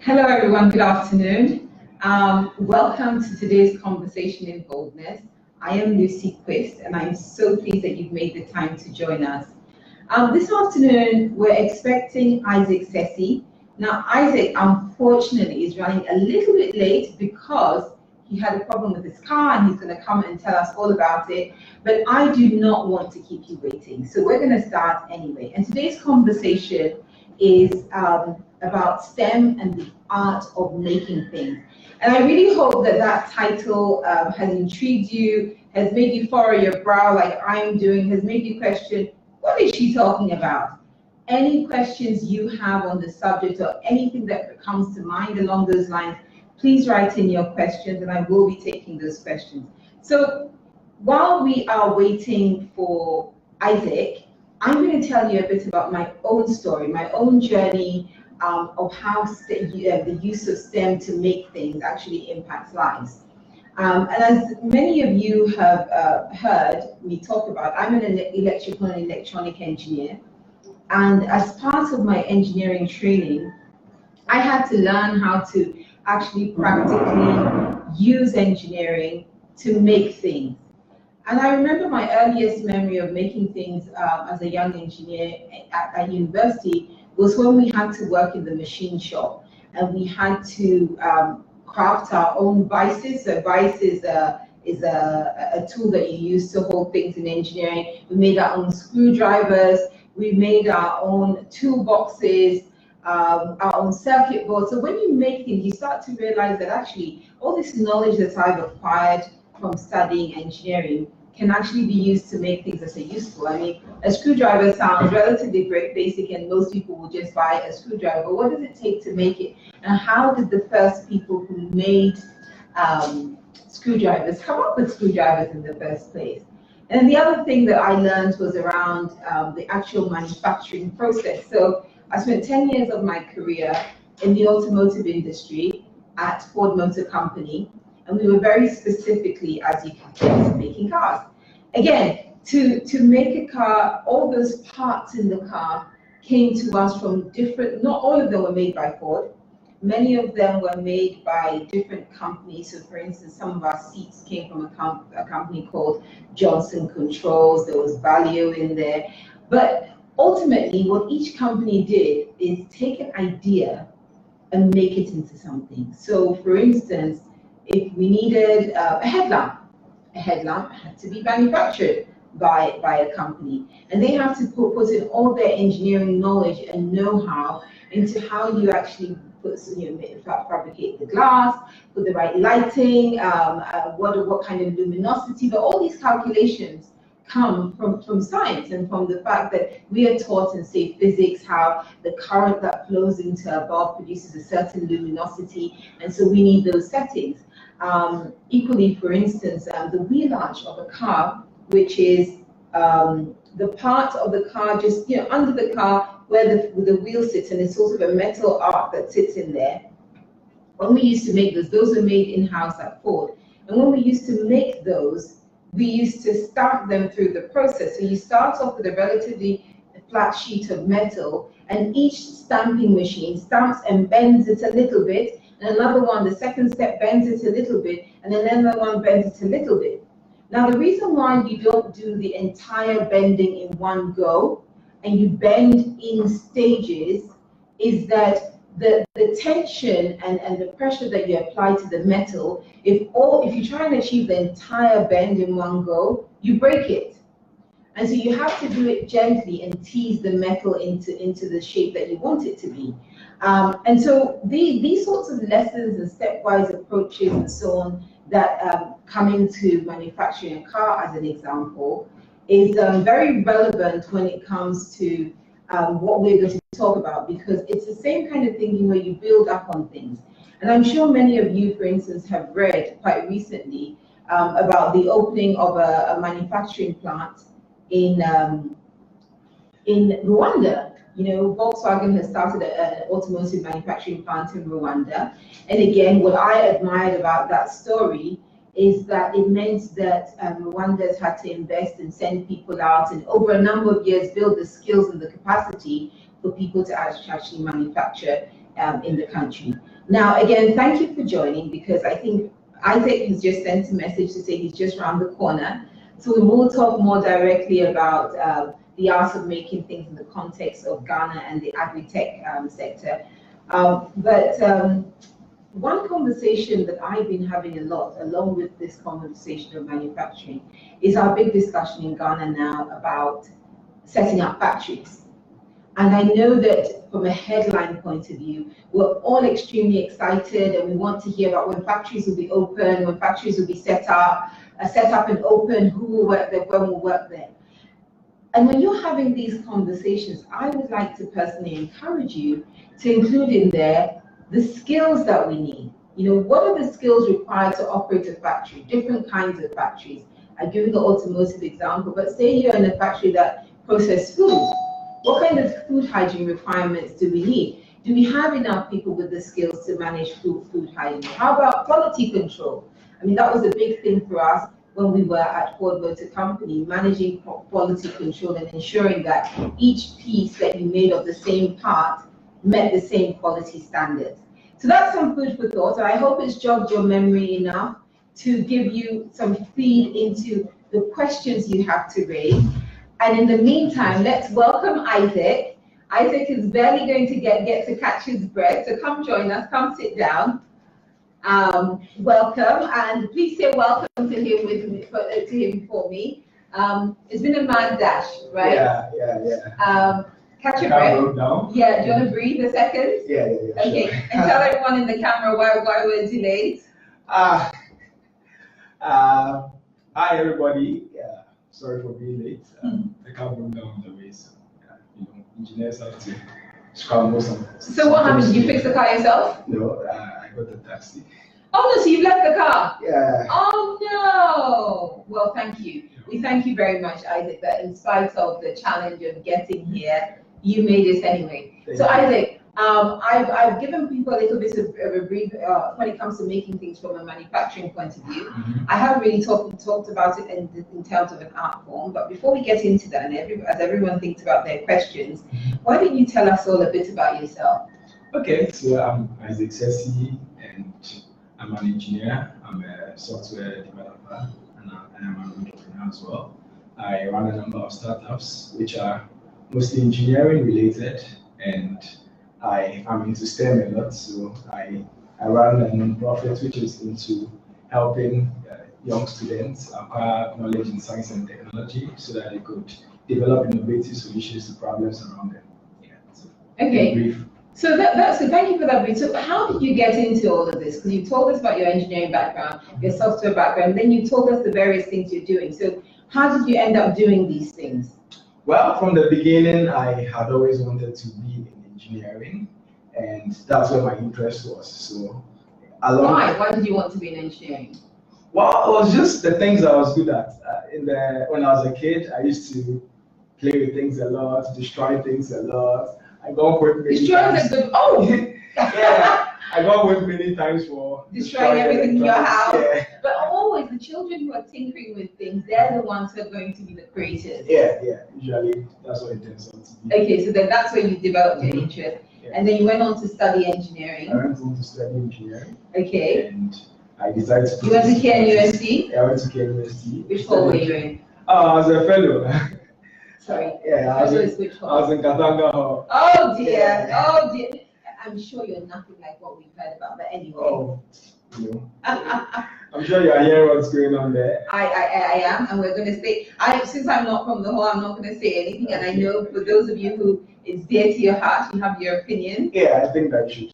Hello everyone, good afternoon. Welcome to today's conversation in Boldness. I am Lucy Quist and I'm so pleased that you've made the time to join us. This afternoon we're expecting Isaac Sesi. Now Isaac unfortunately is running a little bit late because he had a problem with his car and he's going to come and tell us all about it. But I do not want to keep you waiting. So we're going to start anyway. And today's conversation is about STEM and the art of making things. And I really hope that that title has intrigued you, has made you furrow your brow like I'm doing, has made you question, what is she talking about? Any questions you have on the subject or anything that comes to mind along those lines, please write in your questions and I will be taking those questions. So while we are waiting for Isaac, I'm going to tell you a bit about my own story, my own journey of how the use of STEM to make things actually impacts lives. And as many of you have heard me talk about, I'm an electrical and electronic engineer. And as part of my engineering training, I had to learn how to actually practically use engineering to make things. And I remember my earliest memory of making things as a young engineer at university was when we had to work in the machine shop and we had to craft our own vices. So vice is a tool that you use to hold things in engineering. We made our own screwdrivers, we made our own toolboxes, our own circuit boards. So when you make things, you start to realize that actually all this knowledge that I've acquired from studying engineering can actually be used to make things that are useful. I mean, a screwdriver sounds relatively basic and most people will just buy a screwdriver, but what does it take to make it? And how did the first people who made screwdrivers come up with screwdrivers in the first place? And the other thing that I learned was around the actual manufacturing process. So I spent 10 years of my career in the automotive industry at Ford Motor Company, and we were very specifically, as you can guess, making cars. Again, to make a car, all those parts in the car came to us from different, not all of them were made by Ford. Many of them were made by different companies. So for instance, some of our seats came from a company called Johnson Controls. There was Valeo in there. But ultimately, what each company did is take an idea and make it into something. So for instance, if we needed a headlamp had to be manufactured by a company. And they have to put in all their engineering knowledge and know-how into how you actually fabricate the glass, put the right lighting, what kind of luminosity, but all these calculations come from science and from the fact that we are taught in, say, physics, how the current that flows into a bulb produces a certain luminosity, and so we need those settings. Equally, for instance, the wheel arch of a car, which is the part of the car just under the car where the wheel sits, and it's sort of a metal arc that sits in there. When we used to make those were made in-house at Ford, and when we used to make those, we used to stamp them through the process. So you start off with a relatively flat sheet of metal, and each stamping machine stamps and bends it a little bit, and another one, the second step, bends it a little bit, and then another one bends it a little bit. Now, the reason why you don't do the entire bending in one go, and you bend in stages, is that the tension and the pressure that you apply to the metal, if you try and achieve the entire bend in one go, you break it. And so you have to do it gently and tease the metal into the shape that you want it to be. And so these sorts of lessons and stepwise approaches and so on that come into manufacturing a car, as an example, is very relevant when it comes to what we're going to talk about, because it's the same kind of thinking where you build up on things. And I'm sure many of you, for instance, have read quite recently about the opening of a manufacturing plant in Rwanda. Volkswagen has started an automotive manufacturing plant in Rwanda. And again, what I admired about that story is that it meant that Rwandans had to invest and send people out and over a number of years build the skills and the capacity for people to actually manufacture in the country. Now, again, thank you for joining, because I think Isaac has just sent a message to say he's just around the corner. So we will talk more directly about the art of making things in the context of Ghana and the AgriTech sector. One conversation that I've been having a lot, along with this conversation of manufacturing, is our big discussion in Ghana now about setting up factories. And I know that from a headline point of view, we're all extremely excited, and we want to hear about when factories will be open, when factories will be set up and open, who will work there, when will work there. And when you're having these conversations, I would like to personally encourage you to include in there the skills that we need. You know, what are the skills required to operate a factory? Different kinds of factories. I give you the automotive example, but say you're in a factory that processes food. What kind of food hygiene requirements do we need? Do we have enough people with the skills to manage food hygiene? How about quality control? I mean, that was a big thing for us when we were at Ford Motor Company, managing quality control and ensuring that each piece that you made of the same part met the same quality standards. So that's some food for thought. I hope it's jogged your memory enough to give you some feed into the questions you have to raise. And in the meantime, let's welcome Isaac. Isaac is barely going to get to catch his breath, so come join us, come sit down. Welcome, and please say welcome to him for me. It's been a mad dash, right? Yeah. Catch your breath. Yeah, do you want to breathe a second? Yeah. Okay, sure. and tell everyone in the camera why we're delayed. Hi everybody. Sorry for being late. The car broke down on the way, so engineers have to scramble some. So what happened? Did you fix the car yourself? No, I got a taxi. Oh no, so you've left the car? Yeah. Oh no! Well, thank you. We thank you very much, Isaac, that in spite of the challenge of getting here, you made it anyway. Thank so you. Isaac, I've given people a little bit of a brief when it comes to making things from a manufacturing point of view. I haven't really talked about it in terms of an art form, but before we get into that, and as everyone thinks about their questions, why don't you tell us all a bit about yourself? Okay, so I'm Isaac Sesi, and I'm an engineer. I'm a software developer, and I'm an entrepreneur as well. I run a number of startups, which are mostly engineering related, and I'm into STEM a lot, so I run a non-profit which is into helping young students acquire knowledge in science and technology so that they could develop innovative solutions to problems around them. Yeah, so okay. Brief. So so thank you for that brief. So how did you get into all of this? Because you told us about your engineering background, your software background, then you told us the various things you're doing. So how did you end up doing these things? Well, from the beginning, I had always wanted to be in engineering, and that's where my interest was. So, why did you want to be in engineering? Well, it was just the things I was good at. When I was a kid, I used to play with things a lot, destroy things a lot. I got whipped many times. Yeah, I got whipped many times for destroying everything in your house. Yeah. But always the children who are tinkering with things, they're the ones who are going to be the creators. Yeah. Usually that's what it turns out to be. Okay, so then that's where you developed your interest. Yeah. And then you went on to study engineering. I went on to study engineering. Okay. And I decided to. You went to KNUST? Yeah, I went to KNUST. Which hall were you in? I was a fellow. Sorry. Yeah, I was in Katanga Hall. Oh dear, Yeah. oh dear. I'm sure you're nothing like what we've heard about, but anyway. Oh, no. I'm sure you are hearing what's going on there. I am, and we're going to say, since I'm not from the hall, I'm not going to say anything, and I know for those of you who it's dear to your heart, you have your opinion. Yeah, I think I should.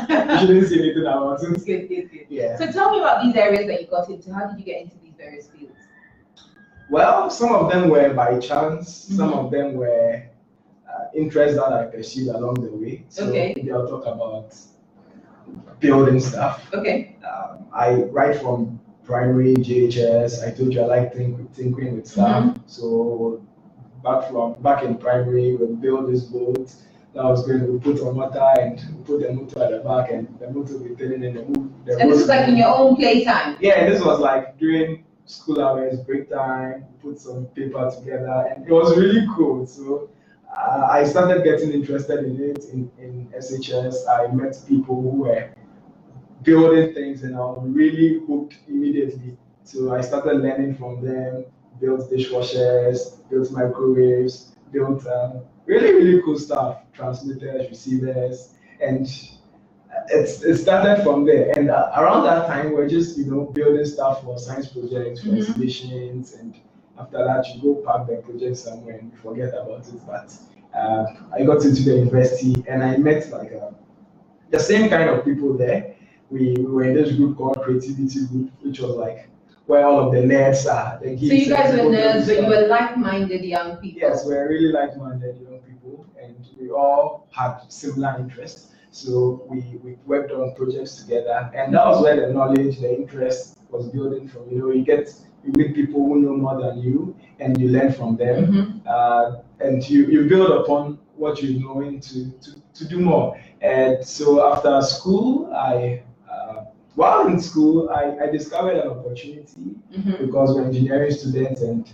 You shouldn't say anything about it. Good. Yeah. So tell me about these areas that you got into. How did you get into these various fields? Well, some of them were by chance. Some of them were interests that I pursued along the way. So maybe I'll talk about building stuff. Okay. Right from primary JHS, I told you I like tinkering with stuff. So back in primary, we build this boat that was going to put on water, and we put the motor at the back, and the motor will be turning in the move. And this is like in your own playtime? Yeah, this was like during school hours, break time, put some paper together, and it was really cool. So I started getting interested in it in SHS. I met people who were building things and I was really hooked immediately. So I started learning from them, built dishwashers, built microwaves, built really, really cool stuff, transmitters, receivers, and it started from there. And around that time, we're just, building stuff for science projects, for exhibitions, and after that, you go park the project somewhere and forget about it. But I got into the university and I met like the same kind of people there. We were in this group called Creativity Group, which was like where all of the nerds are. So you guys were nerds, but you were like-minded young people. Yes, we were really like-minded young people, and we all had similar interests. So we worked on projects together, and that was where the knowledge, the interest was building from. You meet people who know more than you, and you learn from them, and you build upon what you know to do more. And so after school, while in school, I discovered an opportunity because we're engineering students and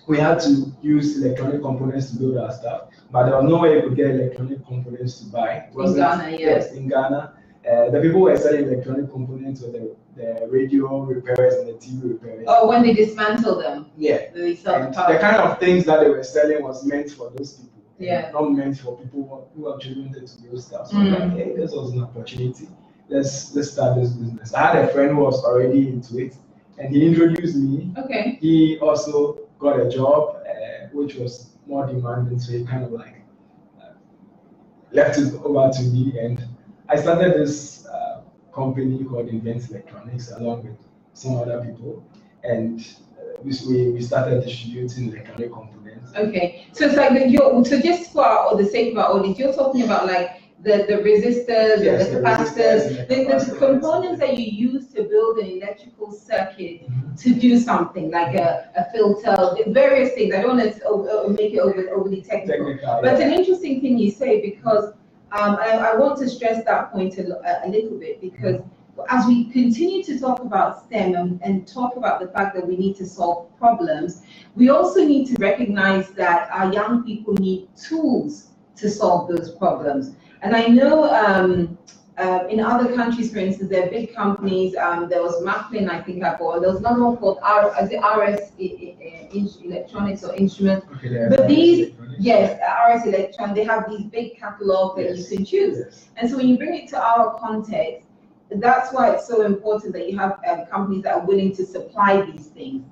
we had to use electronic components to build our stuff, but there was no way you could get electronic components to buy. In Ghana, yes. In Ghana. The people who were selling electronic components were the radio repairers and the TV repairers. Oh, when they dismantle them? Yeah. The kind of things that they were selling was meant for those people. Yeah. Not meant for people who actually wanted to build stuff. So like, hey, this was an opportunity. Let's start this business. I had a friend who was already into it, and he introduced me. Okay. He also got a job, which was more demanding, so he kind of like left it over to me, and I started this company called Invent Electronics along with some other people, and we started distributing electronic components. Okay, so it's like so just for the sake of our audience, you're talking about like the resistors, yes, the capacitors, the components that you use to build an electrical circuit to do something like a filter, various things. I don't want to make it overly technical, but it's an interesting thing you say because I want to stress that point a little bit because as we continue to talk about STEM and talk about the fact that we need to solve problems, we also need to recognize that our young people need tools to solve those problems. And I know in other countries, for instance, there are big companies. There was Macklin, I think I bought. There was another one called RS Electronics or Instruments. Okay, but these, yes, RS Electron, they have these big catalogs that you can choose. Yes. And so when you bring it to our context, that's why it's so important that you have companies that are willing to supply these things.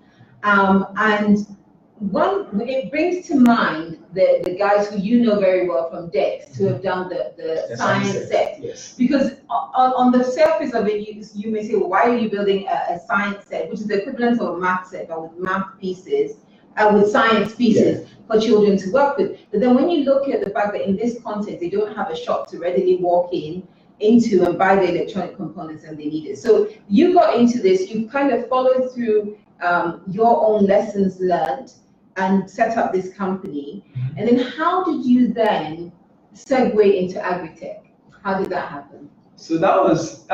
And it brings to mind the guys who you know very well from DEX who have done the science set. Yes. Because on the surface of it, you may say, well, why are you building a science set, which is the equivalent of a math set, but with math pieces, with science pieces for children to work with. But then when you look at the fact that in this context, they don't have a shop to readily walk into and buy the electronic components and they need it. So you got into this, you kind of followed through your own lessons learned and set up this company. And then how did you then segue into AgriTech? How did that happen? So that was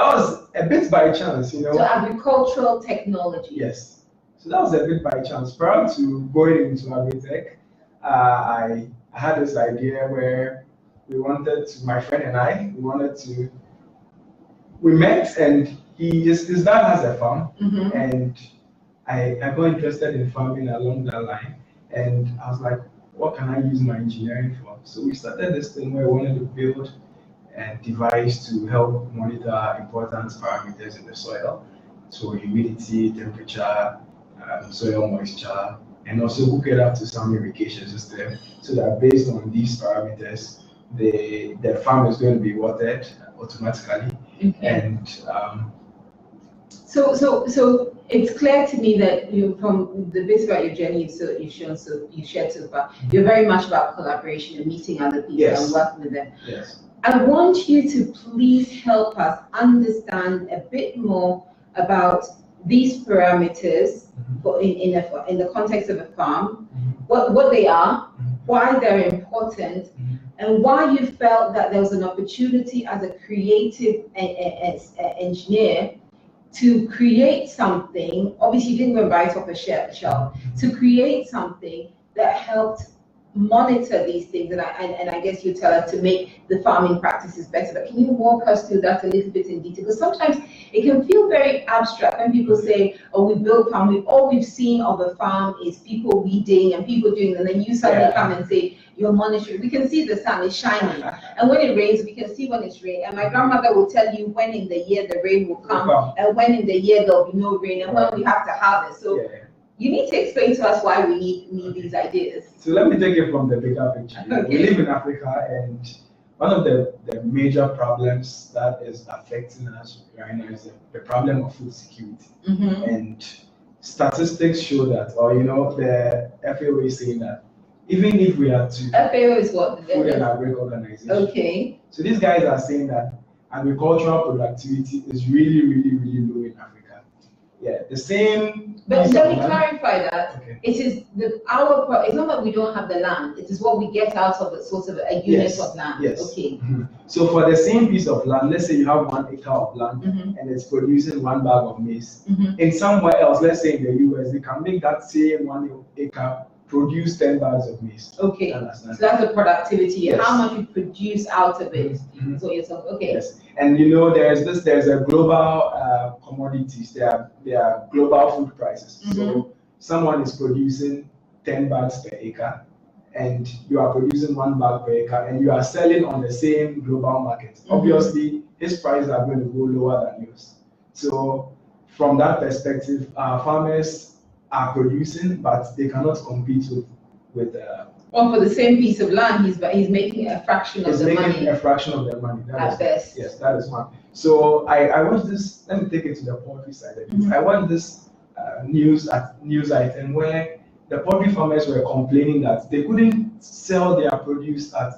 a bit by chance, So agricultural technology. Yes. So that was a bit by chance. Prior to going into AgriTech, I had this idea where my friend and I, we met and his dad has a farm and I got interested in farming along that line. And I was like, what can I use my engineering for? So we started this thing where we wanted to build a device to help monitor important parameters in the soil. So humidity, temperature, soil moisture, and also hook it up to some irrigation system so that based on these parameters, the farm is going to be watered automatically. Okay. And so it's clear to me that from the bit about your journey you shared so far, you're very much about collaboration and meeting other people and working with them. Yes. I want you to please help us understand a bit more about these parameters in the context of a farm, what they are, why they're important, and why you felt that there was an opportunity as a creative engineer to create something. Obviously, you didn't go right off a shelf, to create something that helped monitor these things, and I guess you tell us to make the farming practices better. But can you walk us through that a little bit in detail? Because sometimes it can feel very abstract when people say, "Oh, we build farm." All we've seen of a farm is people weeding and people doing, and then you suddenly come and say you're monitoring. We can see the sun is shining, and when it rains, we can see when it's raining. And my grandmother will tell you when in the year the rain will come, and when in the year there'll be no rain, and when we have to harvest. So. You need to explain to us why we need these ideas. So let me take it from the bigger picture. Okay. We live in Africa, and one of the major problems that is affecting us right now is the problem of food security. And statistics show that, or the FAO is saying that even if we are to FAO is what? Food and Agriculture Organization. Okay. So these guys are saying that agricultural productivity is really, really, really low in Africa. Yeah, the same. But let me clarify that. Okay. It is it's not that we don't have the land. It is what we get out of it, sort of a unit of land. Yes. Okay. So for the same piece of land, let's say you have 1 acre of land and it's producing 1 bag of maize. In somewhere else, let's say in the US, they can make that same 1 acre produce 10 bags of maize. Okay. So that's the productivity. Yes. How much you produce out of it. So you're saying, okay. Yes. And there's a global commodities. There are global food prices. So someone is producing 10 bags per acre, and you are producing 1 bag per acre, and you are selling on the same global market. Obviously, his prices are going to go lower than yours. So from that perspective, farmers are producing, but they cannot compete with. Well, for the same piece of land, he's making a fraction of the money. He's making a fraction of the money. At best. Yes, that is one. So I want this. Let me take it to the poultry side. I want this news item where the poultry farmers were complaining that they couldn't sell their produce at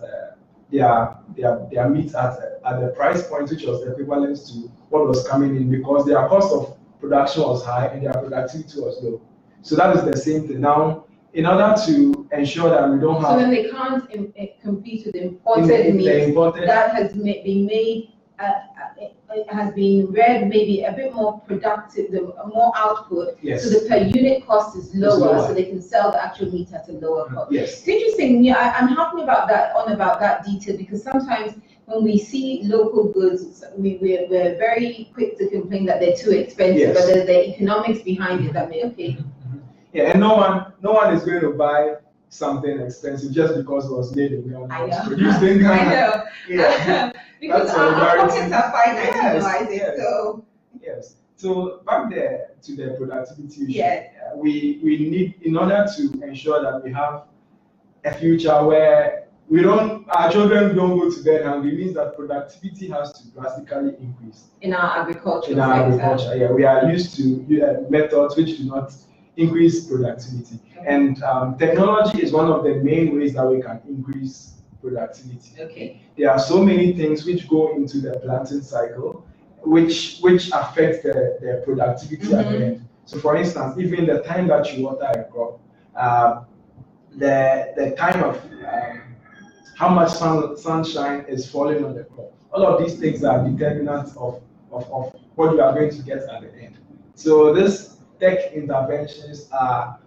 their meat at the price point which was equivalent to what was coming in, because their cost of production was high and their productivity was low. So that is the same thing. Now, in order to ensure that we don't have... So then they can't compete with imported meat that has been made, has been reared maybe a bit more productive, more output, yes. So the per unit cost is lower, so they can sell the actual meat at a lower cost. Yes. It's interesting. Yeah, I'm happy about that detail, because sometimes when we see local goods, we're very quick to complain that they're too expensive, yes. But there's the economics behind it that may, okay. Yeah, and no one is going to buy something expensive just because it was made in Ghana. I know. Produced in Ghana. I know. Yeah. Because our pockets are finite, yes. Yes. So. Yes. So back there to the productivity issue. Yes. We need, in order to ensure that we have a future where our children don't go to bed hungry, means that productivity has to drastically increase. In our agriculture. Yeah. We are used to methods which do not increase productivity. Okay. And technology is one of the main ways that we can increase productivity. Okay. There are so many things which go into the planting cycle, which affect the productivity at the end. So for instance, even the time that you water a crop, the time of how much sunshine is falling on the crop. All of these things are determinants of what you are going to get at the end. So this tech interventions are,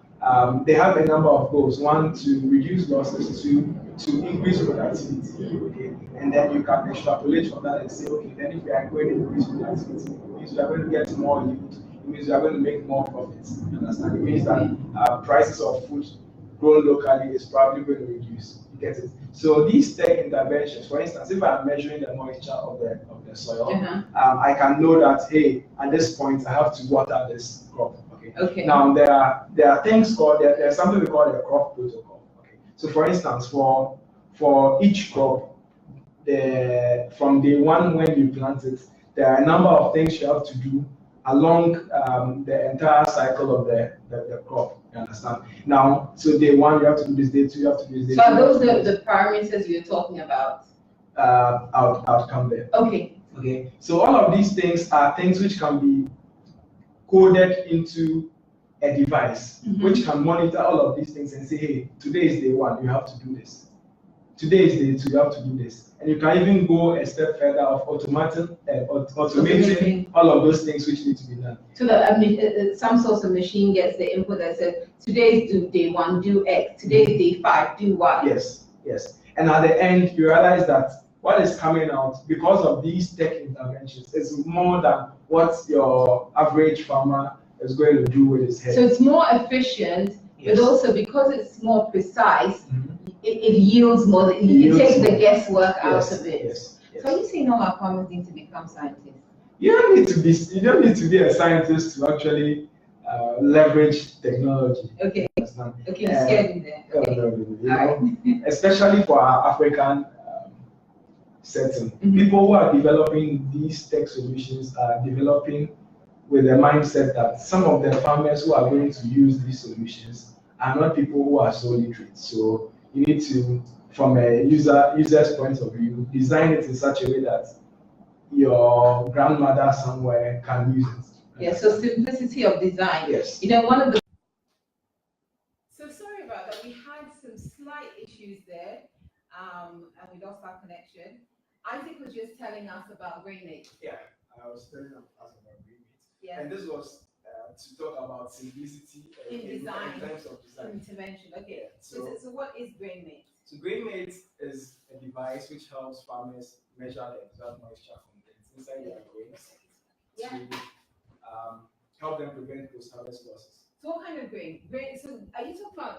they have a number of goals. One, to reduce losses, to increase productivity, okay? And then you can extrapolate from that and say, okay, then if we are going to increase productivity, it means we are going to get more yield, it means we are going to make more profits. You understand? It means that prices of food grown locally is probably going to reduce. You get it? So these tech interventions, for instance, if I'm measuring the moisture of the soil, I can know that, hey, at this point I have to water this crop. Okay. Now there are things called, there's something we call the crop protocol. Okay. So for instance, for each crop, from day one when you plant it, there are a number of things you have to do along the entire cycle of the crop. You understand? Now, so day one you have to do this, day two you have to do this. So are those the parameters you're talking about? Outcome there. Okay. Okay. So all of these things are things which can be coded into a device which can monitor all of these things and say, hey, today is day one, you have to do this. today is day 2, you have to do this. And you can even go a step further of automating all of those things which need to be done. So that some sort of machine gets the input that says, today's day 1, do X, today's day 5, do Y. Yes, yes. And at the end, you realize that what is coming out because of these tech interventions is more than what your average farmer is going to do with his head. So it's more efficient, yes. But also because it's more precise, it yields more. You take the guesswork out of it. Yes. So are you saying all our farmers need to become scientists? You don't need to be a scientist to actually leverage technology. Okay. Okay, you scared me there. Okay. No. Especially for our African setting, people who are developing these tech solutions are developing with the mindset that some of the farmers who are going to use these solutions are not people who are so literate. So you need to, from a user's point of view, design it in such a way that your grandmother somewhere can use it. Yeah, so simplicity of design. Yes. One of the... So sorry about that. We had some slight issues there, and we lost our connection. Isaac was just telling us about GravyCode. Yeah, I was telling us about GravyCode. Yeah. And this was to talk about simplicity in design, in terms of design. Intervention. Okay. Yeah, so what is GravyCode? So GravyCode is a device which helps farmers measure the exact moisture content inside their grains to help them prevent post-harvest losses. So what kind of grain? So are you talking about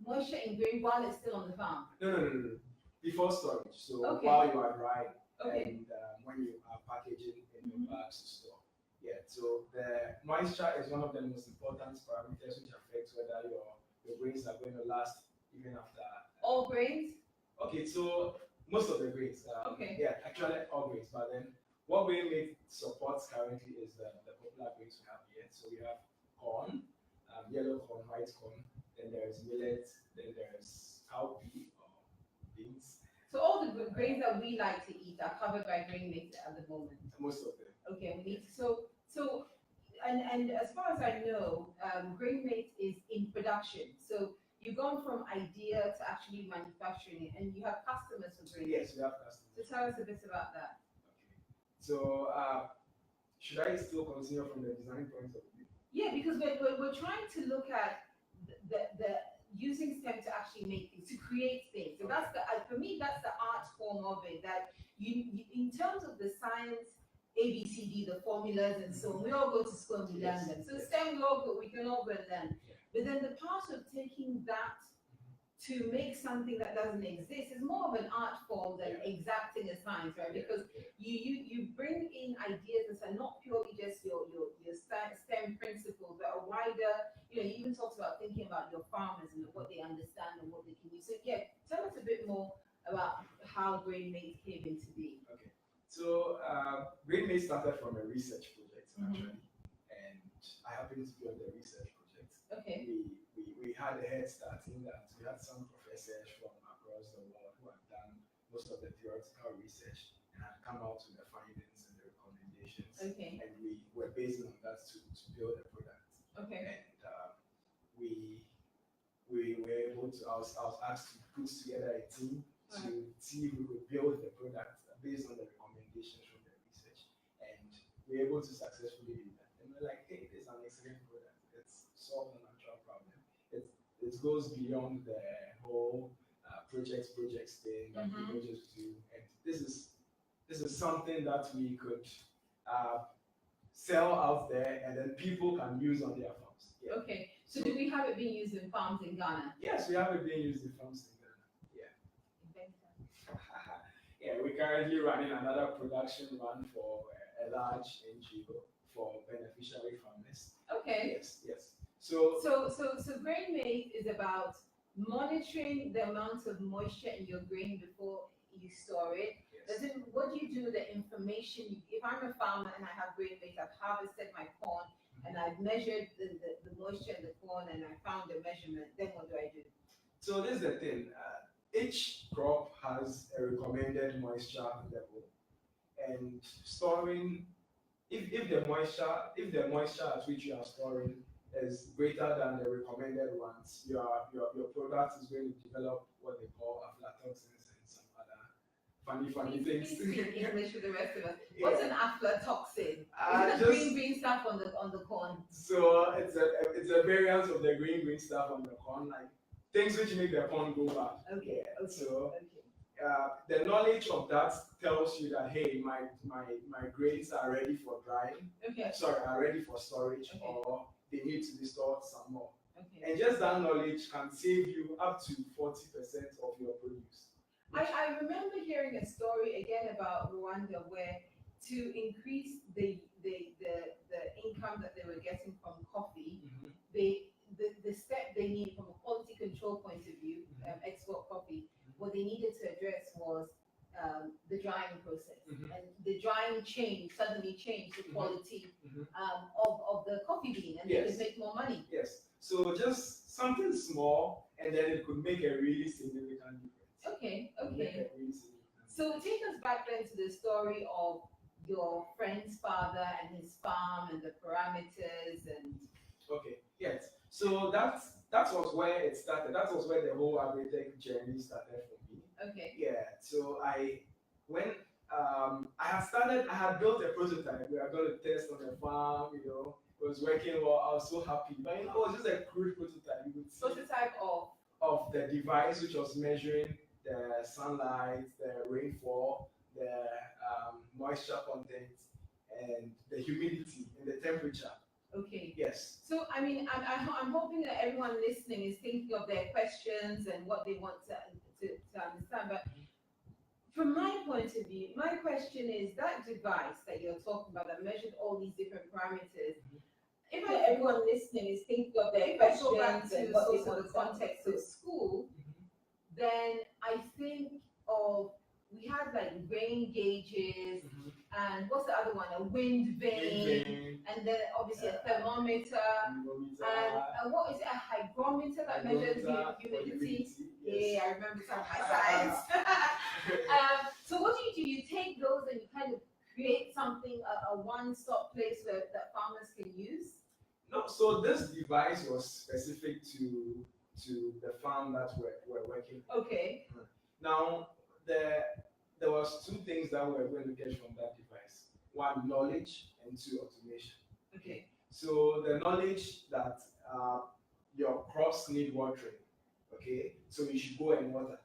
moisture in grain while it's still on the farm? No. Before storage. So while you are drying and when you are packaging in your bags to store. Yeah. So the moisture is one of the most important parameters which affects whether your grains are going to last even after. All grains? Okay. So most of the grains. Yeah, actually all grains. But then what GravyCode supports currently is the popular grains we have here. So we have corn, yellow corn, white corn. Then there is millet. Then there is cowpea or beans. So all the grains that we like to eat are covered by GravyCode at the moment. Most of them. Okay, we need to, and as far as I know, GravyCode is in production. So you've gone from idea to actually manufacturing it, and you have customers for GravyCode. Yes, we have customers. So tell us a bit about that. Okay. So should I still continue from the design point of view? Yeah, because we're trying to look at the using STEM to actually make things, to create things. So that's for me, that's the art form of it. That you in terms of the science, ABCD, the formulas and so on, we all go to school and we learn them. So STEM, we can all go and learn. But then the part of taking that to make something that doesn't exist is more of an art form than exacting a science, right? Because you bring in ideas that are not purely just your STEM principles, but a wider, you even talked about thinking about your farmers and what they understand and what they can use. So tell us a bit more about how GravyCode came into being. Okay. So GravyCode started from a research project actually, and I happened to be on the research project. Okay. We had a head start in that we had some professors from across the world who had done most of the theoretical research and had come out with the findings and the recommendations. Okay. And we were basing on that to build a product. Okay. And we were able to, I was asked to put together a team to see if we could build the product based on the recommendations from the research. And we were able to successfully do that. And we're like, hey, this is an excellent product. It's solved an actual problem. It goes beyond the whole projects thing that people just do. And this is something that we could sell out there, and then people can use on their farms. Yeah. Okay. So do we have it being used in farms in Ghana? Yes, we have it being used in farms in Ghana. Yeah. Yeah, we're currently running another production run for a large NGO for beneficiary farmers. Okay. Yes. So GravyCode is about monitoring the amount of moisture in your grain before you store it. Yes. Then what do you do with the information? If I'm a farmer and I have GravyCode, I've harvested my corn and I've measured the moisture in the corn and I found the measurement, then what do I do? So this is the thing. Each crop has a recommended moisture level, and storing, if the moisture at which you are storing is greater than the recommended ones, your product is going to develop what they call aflatoxins and funny Please things. speak English with the rest of us. Yeah. What's an aflatoxin? Is it the green stuff on the corn? So it's a variant of the green stuff on the corn, like things which make the corn go bad. Okay. Yeah. Okay. So Okay. the knowledge of that tells you that, hey, my grains are ready for drying. Okay. Sorry, are ready for storage, Okay. or they need to be stored some more. Okay. And just that knowledge can save you up to 40% of your produce. I remember hearing a story again about Rwanda where to increase the income that they were getting from coffee, Mm-hmm. the step they need from a quality control point of view, export coffee, what they needed to address was the drying process. Mm-hmm. And the drying suddenly changed the quality of the coffee bean, and Yes. they could make more money. Yes. So just something small, and then it could make a really significant difference. Okay. Make a really significant So take us back then to the story of your friend's father and his farm and the parameters and. Okay. Yes. So that was where it started. That was where the whole AgriTech journey started for me. Okay. Yeah. So when I had built a prototype. We were going to test on the farm. It was working well. I was so happy. But it was just a crude prototype. You could see Prototype of the device which was measuring the sunlight, the rainfall, the moisture content, and the humidity and the temperature. Okay. Yes. So I mean, I'm hoping that everyone listening is thinking of their questions and what they want to understand. But from my point of view, my question is that device that you're talking about that measured all these different parameters. If everyone listening is thinking of their questions and what they want the context of school, then I think of we had like rain gauges and what's the other one? A wind vane, and then obviously a thermometer, and what is it? A hygrometer that measures the humidity. Yes. Yeah, I remember some of my science. So what do? You take those and you kind of create something, a one-stop place that farmers can use? No, so this device was specific to the farm that we're working. Okay. Now, there was two things that we were going to get from that device. One, knowledge, and two, automation. Okay. So the knowledge that your crops need watering, okay? So you should go and water.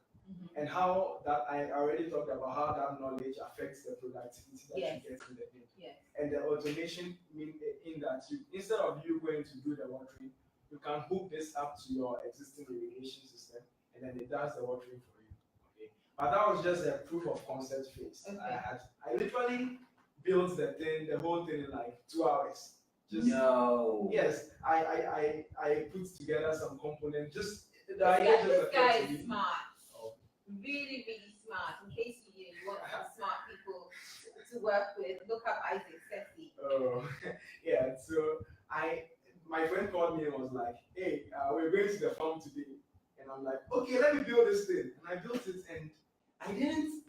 And how that, I already talked about how that knowledge affects the productivity that you get in the field. Yes. And the automation in that instead of you going to do the watering, you can hook this up to your existing irrigation system, and then it does the watering for you. Okay. But that was just a proof of concept phase. Okay. I literally built the whole thing in like 2 hours. No. Yes, I put together some components. This guy is smart. Really, really smart. In case you want some smart people to work with, look up Sesi. Oh, yeah. So my friend called me and was like, "Hey, we're going to the farm today," and I'm like, "Okay, let me build this thing." And I built it, and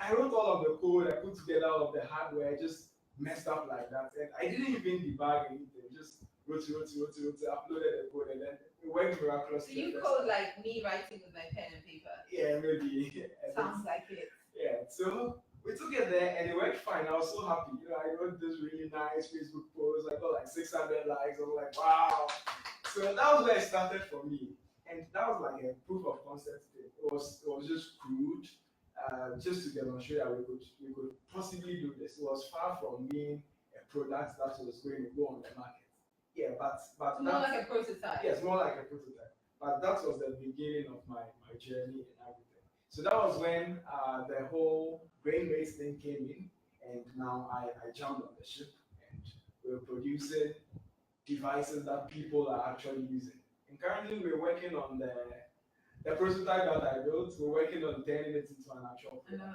I wrote all of the code. I put together all of the hardware. I just messed up like that, and I didn't even debug anything. Just wrote, uploaded the code, and then it worked miraculously. So you code like me writing with my pen and paper? Yeah, maybe. Sounds like it. Yeah, so we took it there and it worked fine. I was so happy. I wrote this really nice Facebook post. I got like 600 likes. I was like, wow. So that was where it started for me. And that was like a proof of concept thing. It was just crude, just to demonstrate that we could possibly do this. It was far from being a product that was going to go on the market. Yeah, but more like a prototype. Yes, more like a prototype. But that was the beginning of my journey in AgriTech. So that was when the whole grain race thing came in, and now I jumped on the ship, and we're producing devices that people are actually using. And currently we're working on the prototype that I built. We're working on turning it into an actual product.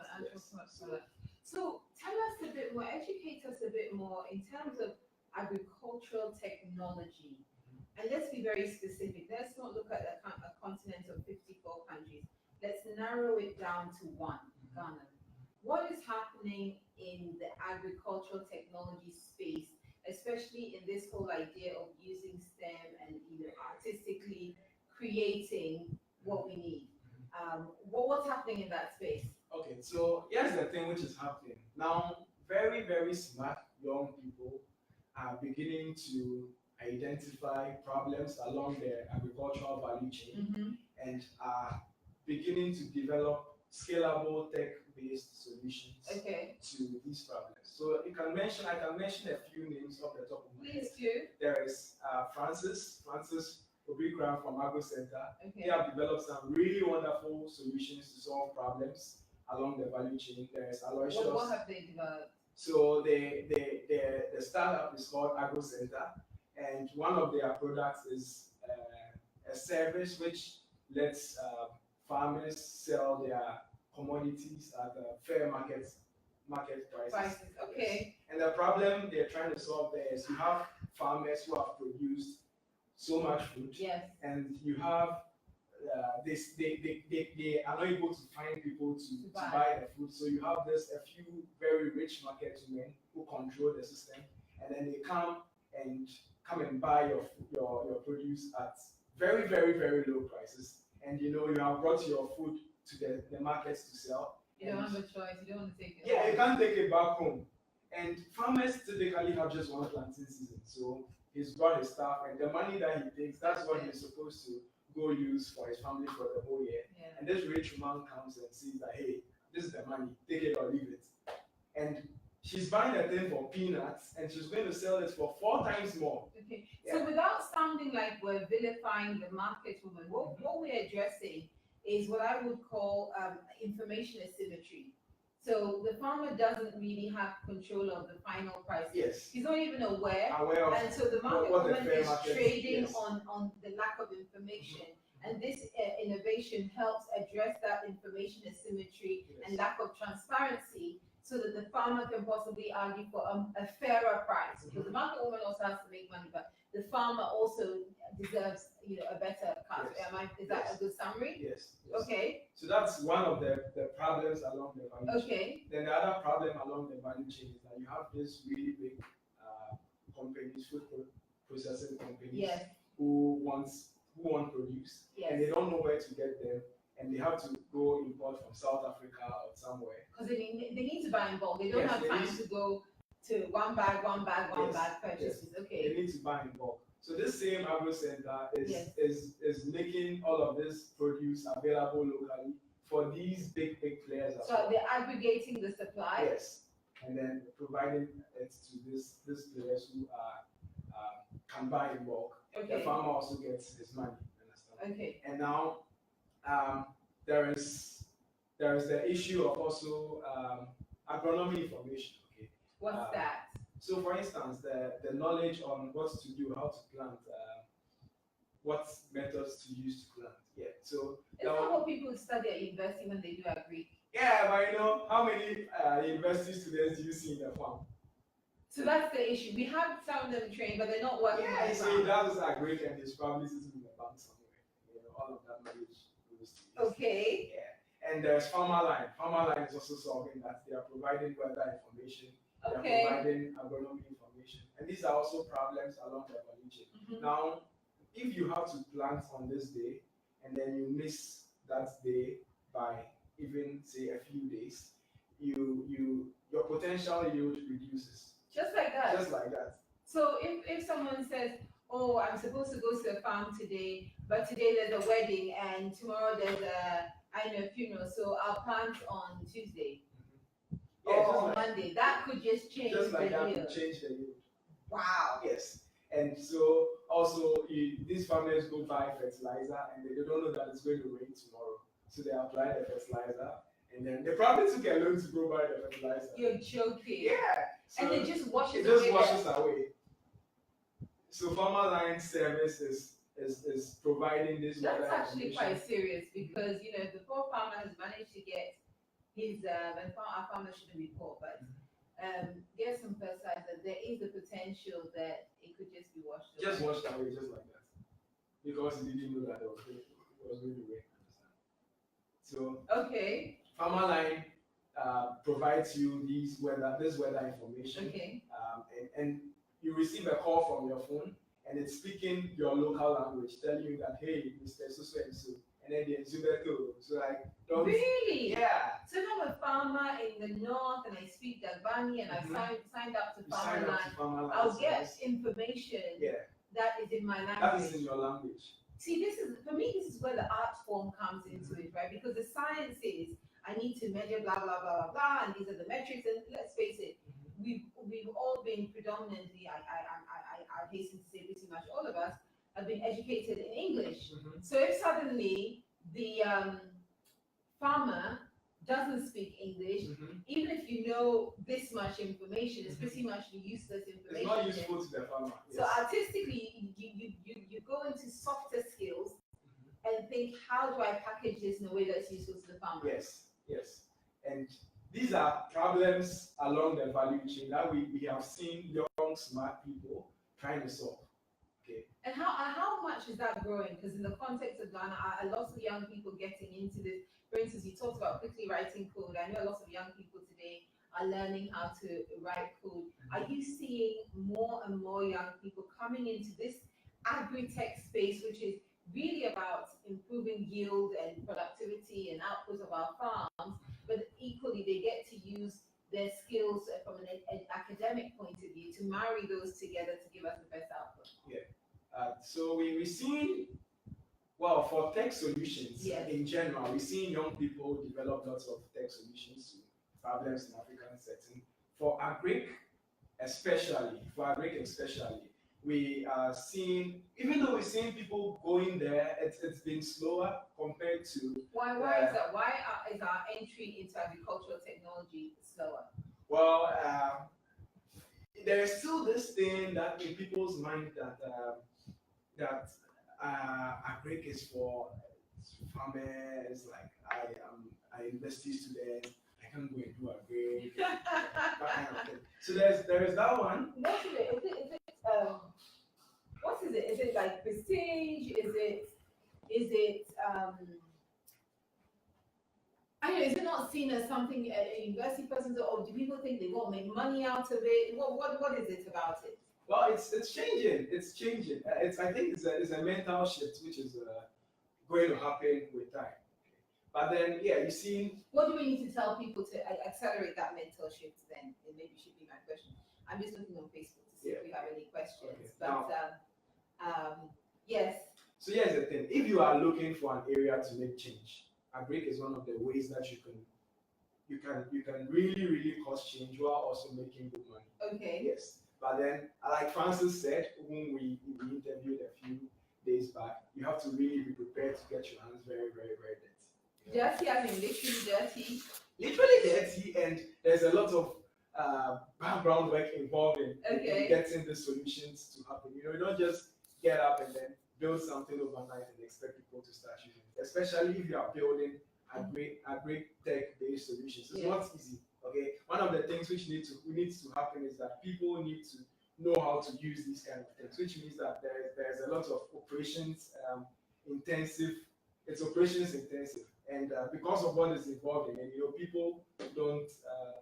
So tell us a bit more, educate us a bit more in terms of agricultural technology. And let's be very specific. Let's not look at a continent of 54 countries. Let's narrow it down to one, Ghana. What is happening in the agricultural technology space, especially in this whole idea of using STEM and artistically creating what we need? What's happening in that space? Okay, so here's the thing which is happening. Now, very, very smart young people are beginning to identify problems along the agricultural value chain and are beginning to develop scalable tech-based solutions to these problems. So I can mention a few names off the top of my head. Please do. There is Francis Obikran from Agro Center. They have developed some really wonderful solutions to solve problems along the value chain. There is Aloysius. What have they developed? So the startup is called Agro Center, and one of their products is a service which lets farmers sell their commodities at fair market prices. Okay. And the problem they're trying to solve there is you have farmers who have produced so much food, and you have they are not able to find people to buy the food. So you have a few very rich market women who control the system, and then they come and buy your produce at very, very, very low prices. And you have brought your food to the markets to sell. You don't have a choice. You don't want to take it. Yeah, you can't take it back home. And farmers typically have just one planting season. So he's brought his staff, and the money that he takes, that's what he's supposed to go use for his family for the whole year. And this rich man comes and sees that, hey, this is the money, take it or leave it. And she's buying the thing for peanuts, and she's going to sell it for 4 times more. Okay. So without sounding like we're vilifying the market woman, what we're addressing is what I would call information asymmetry. So the farmer doesn't really have control of the final price. Yes. He's not even aware of, and so the market woman is trading on the lack of information. And this innovation helps address that information asymmetry and lack of transparency, so that the farmer can possibly argue for a fairer price. Because the market woman also has to make money, but the farmer also deserves a better cut. Is that a good summary? Yes. Okay. So that's one of the problems along the value chain. Okay. Then the other problem along the value chain is that you have this really big companies, food processing companies, who want produce, and they don't know where to get them, and they have to go import from South Africa or somewhere. Because they need to buy in bulk. They don't have time to go to one bag purchases. Okay. They need to buy in bulk. So this same Agro Center is making all of this produce available locally for these big players. So they're aggregating the supply. Yes, and then providing it to these players who can buy in bulk. The farmer also gets his money. Understand? Okay. And now there is the issue of also agronomy information. Okay. What's that? So, for instance, the knowledge on what to do, how to plant, what methods to use to plant. Yeah. So it's not what people study at university when they do agri. Yeah, but how many university students do you see in the farm? So that's the issue. We have some of them trained, but they're not working. Yeah, so that is agri, and he's probably sitting in the bank somewhere. All of that knowledge goes to Okay. Yeah. And there's Farmerline. Farmerline is also solving that. They are providing weather information. They are providing agronomy information. And these are also problems along the value chain. Now, if you have to plant on this day, and then you miss that day by even say a few days, your potential yield reduces. Just like that. Just like that. So if someone says, oh, I'm supposed to go to a farm today, but today there's a wedding and tomorrow there's a funeral, so I'll plant on Tuesday or on Monday. That could just change the yield. Just like that could change the yield. Wow. Yes. And so also these farmers go buy fertilizer and they don't know that it's going to rain tomorrow. So they apply the fertilizer and then they probably took a loan to go buy the fertilizer. You're joking. Yeah. So and it just washes away. It just washes away. So Farmerline service is providing this. That's actually quite serious because the poor farmer has managed to get his and our farmers shouldn't be poor, but get some fertilizer. There is the potential that it could just be washed away. Just washed away, just like that, because he didn't know that it was going to rain. So Farmerline provides you this weather information. Okay. And you receive a call from your phone, and it's speaking your local language, telling you that, hey, Mr. So and so, and then the Zubeto. So like, don't, really? Yeah. So if I'm a farmer in the north and I speak Dagbani and I signed up to Farmerland, I'll get information that is in my language. That is in your language. See, this is where the art form comes into it, right? Because the science is I need to measure blah blah blah blah blah, and these are the metrics. And let's face it, we've all been predominantly, I hasten to say, pretty much all of us have been educated in English. So if suddenly the farmer doesn't speak English, even if you know this much information, it's pretty much useless information. It's not useful to the farmer. Yes. So artistically, you go into softer skills and think, how do I package this in a way that's useful to the farmer? Yes, yes. And these are problems along the value chain that we have seen young, smart people trying to solve. Okay. And how much is that growing? Because in the context of Ghana, are lots of young people getting into this? For instance, you talked about quickly writing code. I know lots of young people today are learning how to write code. Are you seeing more and more young people coming into this AgriTech space, which is really about improving yield and productivity and output of our farms, but equally they get to use their skills from an academic point of view to marry those together to give us the best output? Yeah. So we're seeing, well, for tech solutions in general, we're seeing young people develop lots of tech solutions to problems in African setting. For agric especially, we are seeing, even though we're seeing people going there, it's been slower compared to... Why is that? Why is our entry into agricultural technology slower? Well, there is still this thing that in people's mind that agric is for farmers, like I'm a university student, I can go and do agric, that kind of thing. So there is that one. What is it? What is it? Is it like prestige? Is it I don't know, is it not seen as something a university person, or do people think they won't make money out of it? What is it about it? Well, it's changing. It's changing. I think it's a mental shift which is going to happen with time. But then, yeah, you see. What do we need to tell people to accelerate that mental shift? Then it maybe should be my question. I'm just looking on Facebook to see if we have any questions. Okay. But yes. So here's the thing: if you are looking for an area to make change, agric is one of the ways that you can really cause change while also making good money. Okay. Yes. But then, like Francis said, when we interviewed a few days back, you have to really be prepared to get your hands very dirty. Dirty, I mean literally dirty. Literally dirty, and there's a lot of background work involved in getting the solutions to happen. You don't just get up and then build something overnight and expect people to start using it. Especially if you are building AgriTech based solutions. It's not easy. Okay. One of the things which needs to happen is that people need to know how to use these kind of things, which means that there's a lot of operations intensive. It's operations intensive, and because of what is involved in it, people don't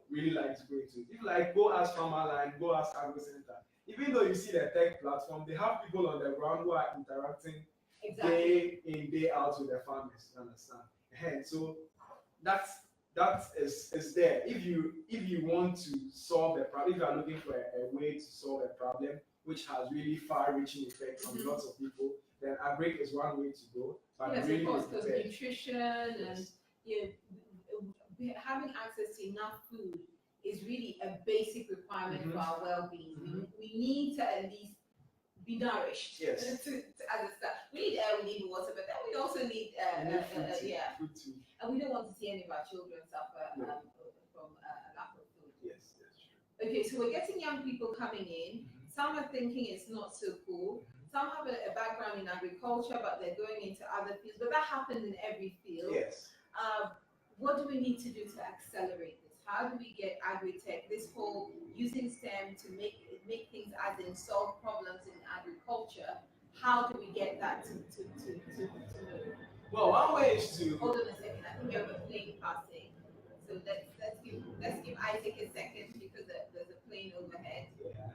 really like to go into it. If go ask Farmerland, go ask Agro Center. Even though you see the tech platform, they have people on the ground who are interacting day in, day out with the farmers. You understand? And so that is there. If you want to solve the problem, if you are looking for a way to solve a problem which has really far-reaching effects on lots of people, then agric is one way to go. But yes, really of course, because nutrition and having access to enough food is really a basic requirement for our well-being. We need to at least be nourished. Yes. As a start. We need air, we need water, but then we also need food too. And we don't want to see any of our children suffer from a lack of food. Yes, that's true. Okay, so we're getting young people coming in. Some are thinking it's not so cool. Some have a background in agriculture, but they're going into other fields. But that happens in every field. Yes. What do we need to do to accelerate this? How do we get AgriTech, this whole using STEM to make things as in solve problems in agriculture? How do we get that to move? Well, one way is to hold on a second. I think you have a plane passing. So let's give Isaac a second because there's a plane overhead. Yeah.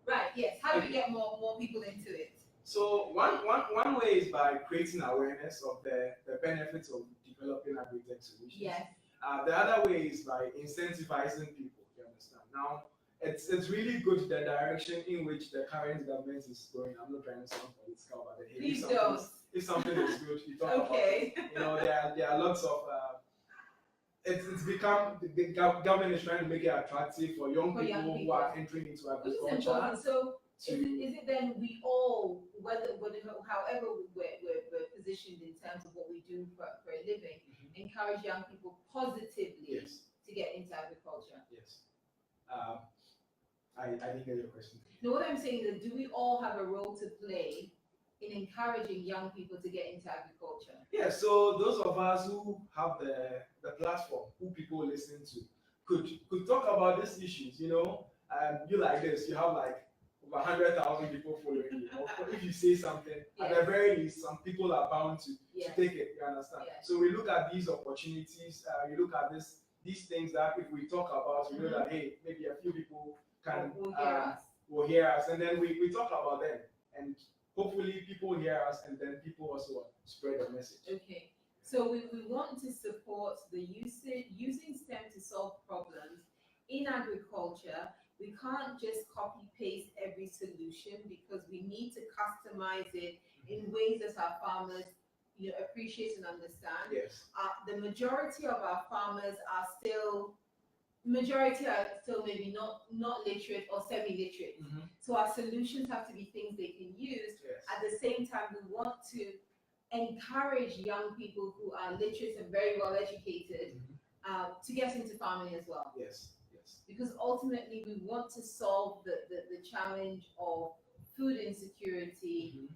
Right, yes. How do we get more people into it? So one way is by creating awareness of the benefits of developing AgriTech solutions. Yes. The other way is by incentivizing people. You understand? Now, it's really good the direction in which the current government is going. I'm not trying to sound political, but Please don't. If something is good, you talk about Okay. it. You know, there are lots of it's become the government is trying to make it attractive for young people who are entering into agriculture. So is it then we all, however we're positioned in terms of what we do for a living, encourage young people positively to get into agriculture? Yes. I didn't get your question. No, what I'm saying is, do we all have a role to play in encouraging young people to get into agriculture? Yeah, so those of us who have the platform, who people listen to, could talk about these issues, you know. You like this, you have like over 100,000 people following you. If you say something, at the very least, some people are bound to take it, you understand? So we look at these opportunities, we look at these things that if we talk about, we know that, hey, maybe a few people will hear us, and then we talk about them. And hopefully people hear us, and then people also spread the message. Okay, so we want to support the using STEM to solve problems in agriculture. We can't just copy paste every solution because we need to customize it in ways that our farmers appreciate and understand. Yes. The majority of our farmers are still maybe not literate or semi-literate. So our solutions have to be things they can use. At the same time, we want to encourage young people who are literate and very well educated to get into farming as well. Yes. Because ultimately we want to solve the challenge of food insecurity,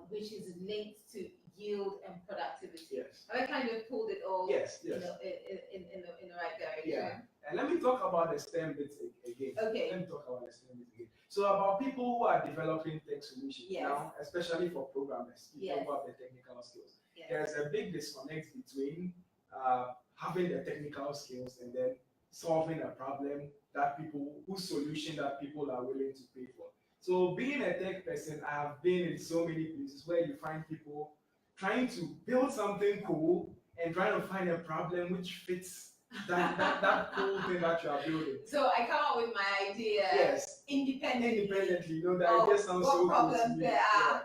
which is linked to yield and productivity. Yes. And I kind of pulled it all yes. in the right direction. Yeah. And let me talk about the STEM bits again. Okay. Let me talk about the STEM bits again. So about people who are developing tech solutions now, especially for programmers, people who have the technical skills. There's a big disconnect between having the technical skills and then solving a problem whose solution that people are willing to pay for. So being a tech person, I have been in so many places where you find people trying to build something cool and trying to find a problem which fits that cool thing that you are building. So I come up with my idea independently. You know, the idea sounds so cool to me. There are.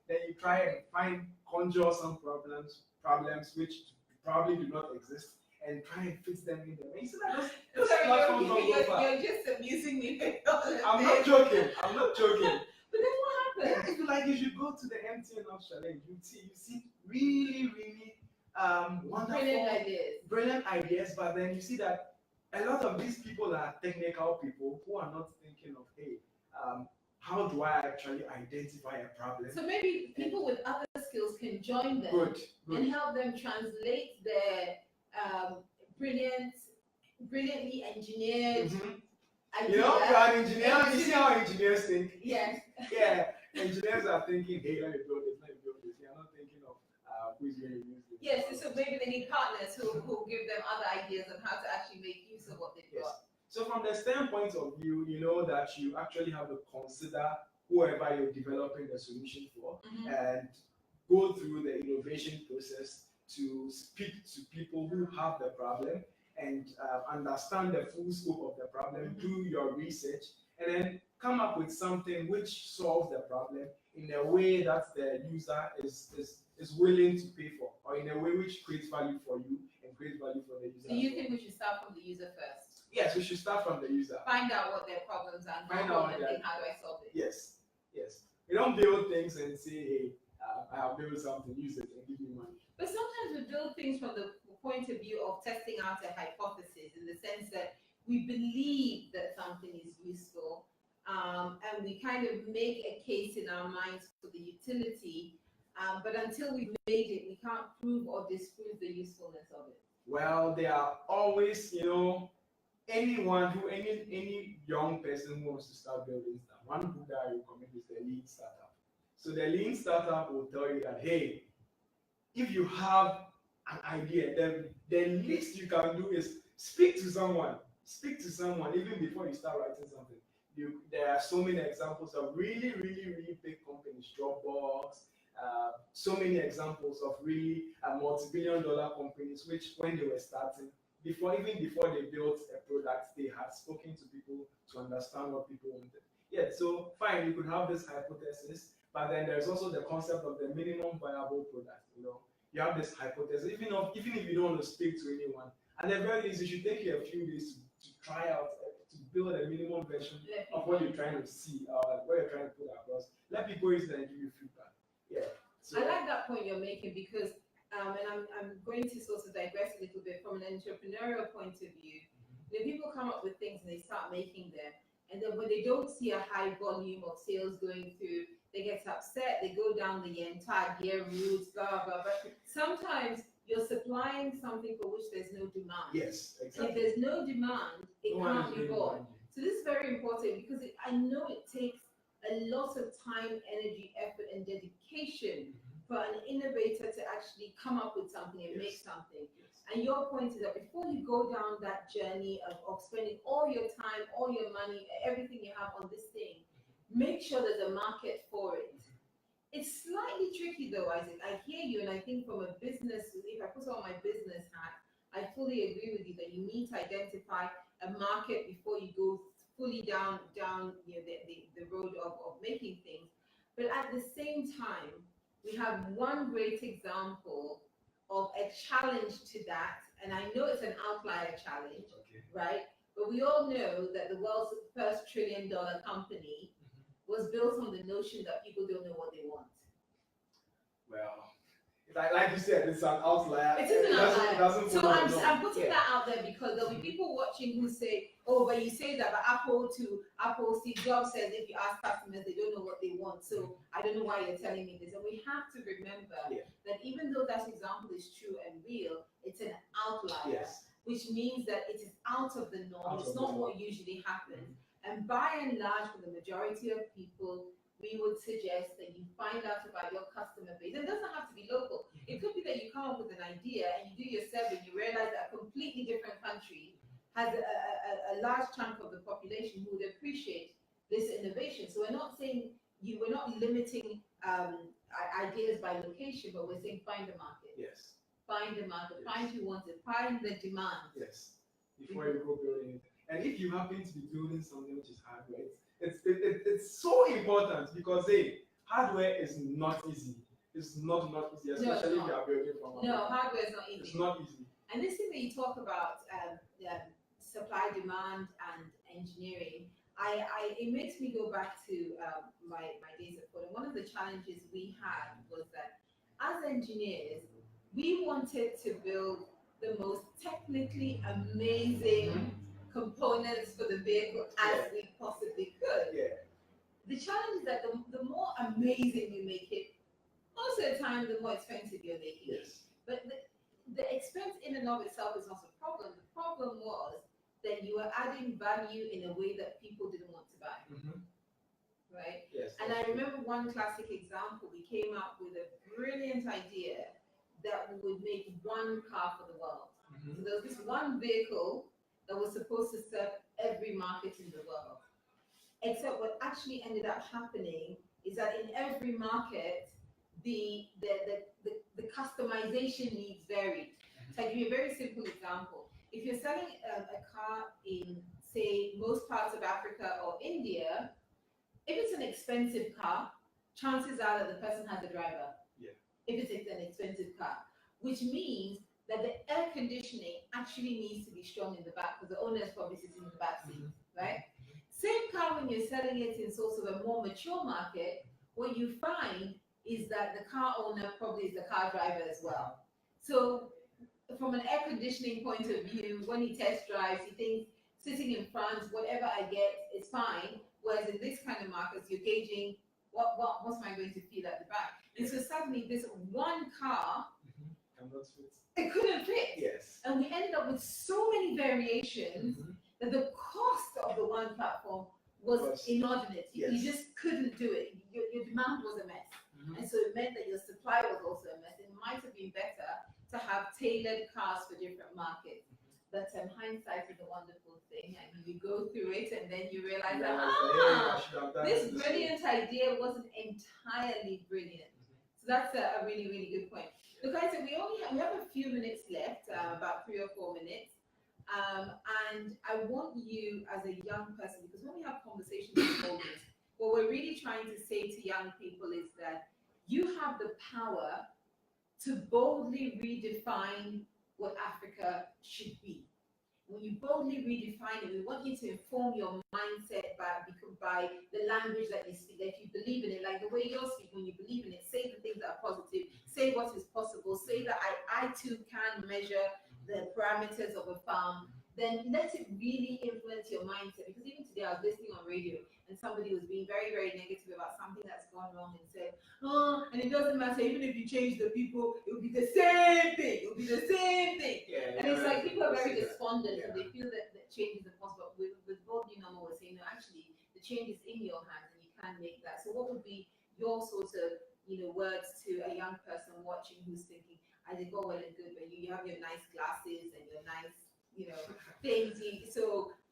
Then you try and conjure some problems which probably do not exist, and try and fix them in there. You see that those platforms don't go far. You're just amusing me. I'm not joking. But then what happens? If you go to the MTN challenge, you see really, really wonderful, brilliant ideas. But then you see that a lot of these people are technical people who are not thinking of, hey, how do I actually identify a problem? So maybe people with other skills can join them and help them translate their brilliantly engineered idea. You know, you're an engineer. You see how engineers think? Yes. Yeah, engineers are thinking, hey, let me build this. They are not thinking of who's going to use this. Yes, so maybe they need partners who give them other ideas on how to actually make use of what they've got. So from the standpoint of view, you know that you actually have to consider whoever you're developing the solution for and go through the innovation process to speak to people who have the problem and understand the full scope of the problem, do your research, and then come up with something which solves the problem in a way that the user is willing to pay for, or in a way which creates value for you and creates value for the user. Do you think we should start from the user first? Yes, we should start from the user. Find out what their problems are and think, how do I solve it? Yes. We don't build things and say, hey, I have built something, use it and give me money. But sometimes we build things from the point of view of testing out a hypothesis, in the sense that we believe that something is useful, and we kind of make a case in our minds for the utility, but until we've made it, we can't prove or disprove the usefulness of it. Well, there are always, any young person who wants to start building stuff, one book that I recommend is the Lean Startup. So the Lean Startup will tell you that, hey, if you have an idea, then the least you can do is speak to someone even before you start writing something. there are so many examples of really, really, really big companies, Dropbox, so many examples of really multi-billion-dollar companies, which when they were starting, before they built a product, they had spoken to people to understand what people wanted. Yeah, so fine, you could have this hypothesis, but then there's also the concept of the minimum viable product. You have this hypothesis, even if you don't want to speak to anyone, and the very least, it should take you a few days to try out, to build a minimum version of what you're trying to see, what you're trying to put across. Let people use it and give you feedback. Yeah. So, I like that point you're making because, and I'm going to sort of digress a little bit from an entrepreneurial point of view. When people come up with things and they start making them, and then when they don't see a high volume of sales going through, they get upset, they go down the entire gear routes, blah, blah, blah. Sometimes you're supplying something for which there's no demand. yes, exactly. And if there's no demand, it can't be bought. So this is very important because I know it takes a lot of time, energy, effort, and dedication for an innovator to actually come up with something and make something. And your point is that before you go down that journey of spending all your time, all your money, everything you have on this thing, make sure there's a market for it. It's slightly tricky though, Isaac. I hear you, and I think from a business, if I put on my business hat, I fully agree with you that you need to identify a market before you go fully down the road of making things. But at the same time, we have one great example of a challenge to that, and I know it's an outlier challenge, right? But we all know that the world's first $1 trillion company was built on the notion that people don't know what they want. Well, like you said, it's an outlier. It is an outlier. So I'm putting that out there because there'll be people watching who say, oh, but you say that, but Apple, Steve Jobs says if you ask customers, they don't know what they want. So I don't know why you're telling me this. And we have to remember that even though that example is true and real, it's an outlier, which means that it is out of the norm. It's not what usually happens. And by and large, for the majority of people, we would suggest that you find out about your customer base. And it doesn't have to be local. It could be that you come up with an idea and you do your survey and you realize that a completely different country has a large chunk of the population who would appreciate this innovation. So we're not saying we're not limiting ideas by location, but we're saying find the market. Yes. Find the market. Find who wants it. Find the demand. Yes. Before you go building it. And if you happen to be building something which is hardware, it's so important because hardware is not easy. It's not easy, especially if you are building from hardware is not easy. It's not easy. And this thing that you talk about, supply, demand, and engineering, it makes me go back to my days at Ford. And one of the challenges we had was that as engineers, we wanted to build the most technically amazing components for the vehicle as we possibly could. The challenge is that the more amazing you make it, most of the time, the more expensive you're making it. But the expense in and of itself is not a problem. The problem was that you were adding value in a way that people didn't want to buy. Right? And I remember one classic example. We came up with a brilliant idea that we would make one car for the world. So there was this one vehicle that was supposed to serve every market in the world. Except what actually ended up happening is that in every market, the customization needs varied. So I'll give you a very simple example. If you're selling a car in, say, most parts of Africa or India, if it's an expensive car, chances are that the person has a driver. If it's an expensive car, which means that the air conditioning actually needs to be strong in the back because the owner is probably sitting in the back seat, right? Same car when you're selling it in sort of a more mature market, what you find is that the car owner probably is the car driver as well. So from an air conditioning point of view, when he test drives, he thinks sitting in front, whatever I get is fine. Whereas in this kind of markets, you're gauging what am I going to feel at the back? And so suddenly this one car, it couldn't fit. And we ended up with so many variations that the cost of the one platform was inordinate. You just couldn't do it. Your demand was a mess. And so it meant that your supply was also a mess. It might have been better to have tailored cars for different markets. that hindsight is a wonderful thing. I mean, you go through it and then you realize Yeah, that, this brilliant idea wasn't entirely brilliant. So that's a really, really good point. Look, I said we have a few minutes left, about 3 or 4 minutes. And I want you as a young person, because when we have conversations with Boldness, what we're really trying to say to young people is that you have the power to boldly redefine what Africa should be. When you boldly redefine it, we want you to inform your mindset by the language that you speak, that you believe in it, like the way you're speaking, when you believe in it, say the things that are positive, say what is possible, say that I too can measure the parameters of a farm, then let it really influence your mindset. Because even today I was listening on radio and somebody was being very, very negative about something that's gone wrong and said, oh, and it doesn't matter, even if you change the people, it will be the same thing. It will be the same thing. Yeah, and it's like people are very despondent and they feel that change is impossible. With Bold New Normal, we're saying, no, actually, the change is in your hands and you can make that. So what would be your sort of, words to a young person watching who's thinking, I think, oh, well and good, but you have your nice glasses and your nice, things.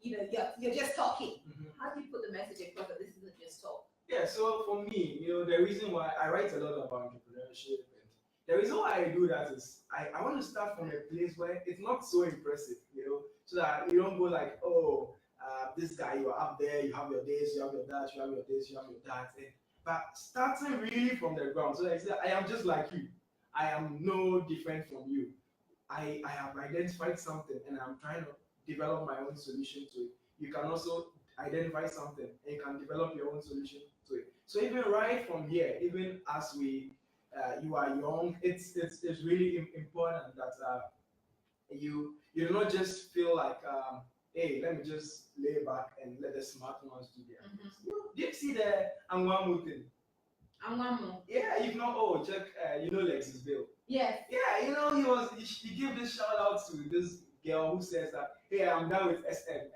You're just talking. How do you put the message across that this isn't just talk? Yeah, so for me, the reason why I write a lot about entrepreneurship, and the reason why I do that is I want to start from a place where it's not so impressive, so that you don't go like, oh, this guy, you are up there, you have your this, you have your that, you have your this, you have your that. But starting really from the ground, so I am just like you. I am no different from you. I have identified something and I'm trying to develop my own solution to it. You can also identify something and you can develop your own solution to it. So even right from here, even as you are young, it's really important that you do not just feel like hey, let me just lay back and let the smart ones do their things. Do you see the Anwamu thing? Anwamu. Yeah, if not, oh, check, Lexus Bill. Yes. Yeah, he gave this shout out to this girl who says that, hey, I'm done with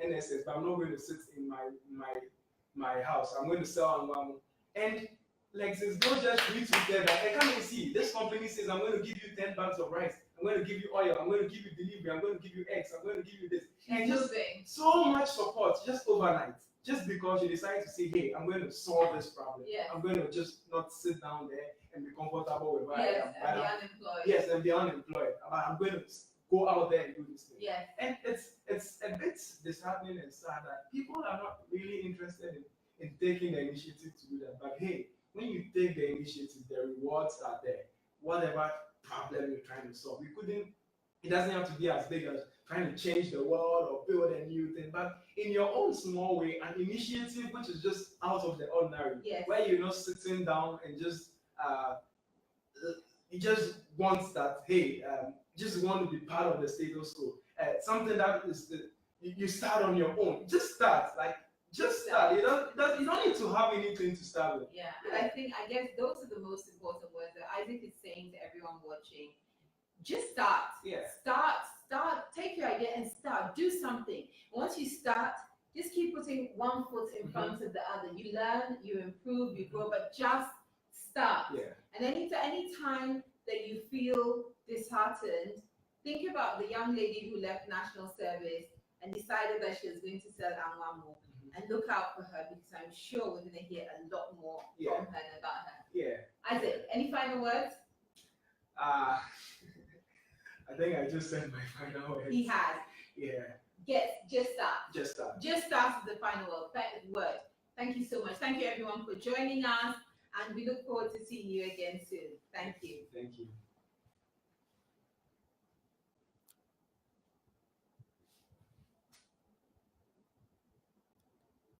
NSS, but I'm not going to sit in my house. I'm going to sell Anwamu. And Lexus Bill just retweeted that. Hey, come and see. This company says I'm going to give you 10 bags of rice. I'm going to give you oil. I'm going to give you delivery. I'm going to give you eggs. I'm going to give you this. And just so much support just overnight. Just because you decide to say, hey, I'm going to solve this problem. Yes. I'm going to just not sit down there and be comfortable with what I am. And be unemployed. Yes, and be unemployed. I'm going to go out there and do this thing. Yes. And it's a bit disheartening and sad that people are not really interested in taking the initiative to do that. But hey, when you take the initiative, the rewards are there. Whatever problem you're trying to solve, it doesn't have to be as big as trying to change the world or build a new thing, but in your own small way, an initiative which is just out of the ordinary, yes, where you're not sitting down and just you just want that, hey, just want to be part of the status quo. Something that is you start on your own. Just start, just start. You don't need to have anything to start with. Yeah, and I guess those are the most important words that Isaac is saying to everyone watching. Just start. Yeah. Start. Take your idea and start. Do something. Once you start, just keep putting one foot in front of the other. You learn, you improve, you grow, but just start. Yeah. And any time that you feel disheartened, think about the young lady who left national service and decided that she was going to sell Anwamu. And look out for her, because I'm sure we're going to hear a lot more from her and about her. Yeah. Isaac, any final words? I think I just said my final words. He has. Yeah. Yes, just start. Just start. Just start is the final word. Thank you so much. Thank you everyone for joining us, and we look forward to seeing you again soon. Thank you. Thank you.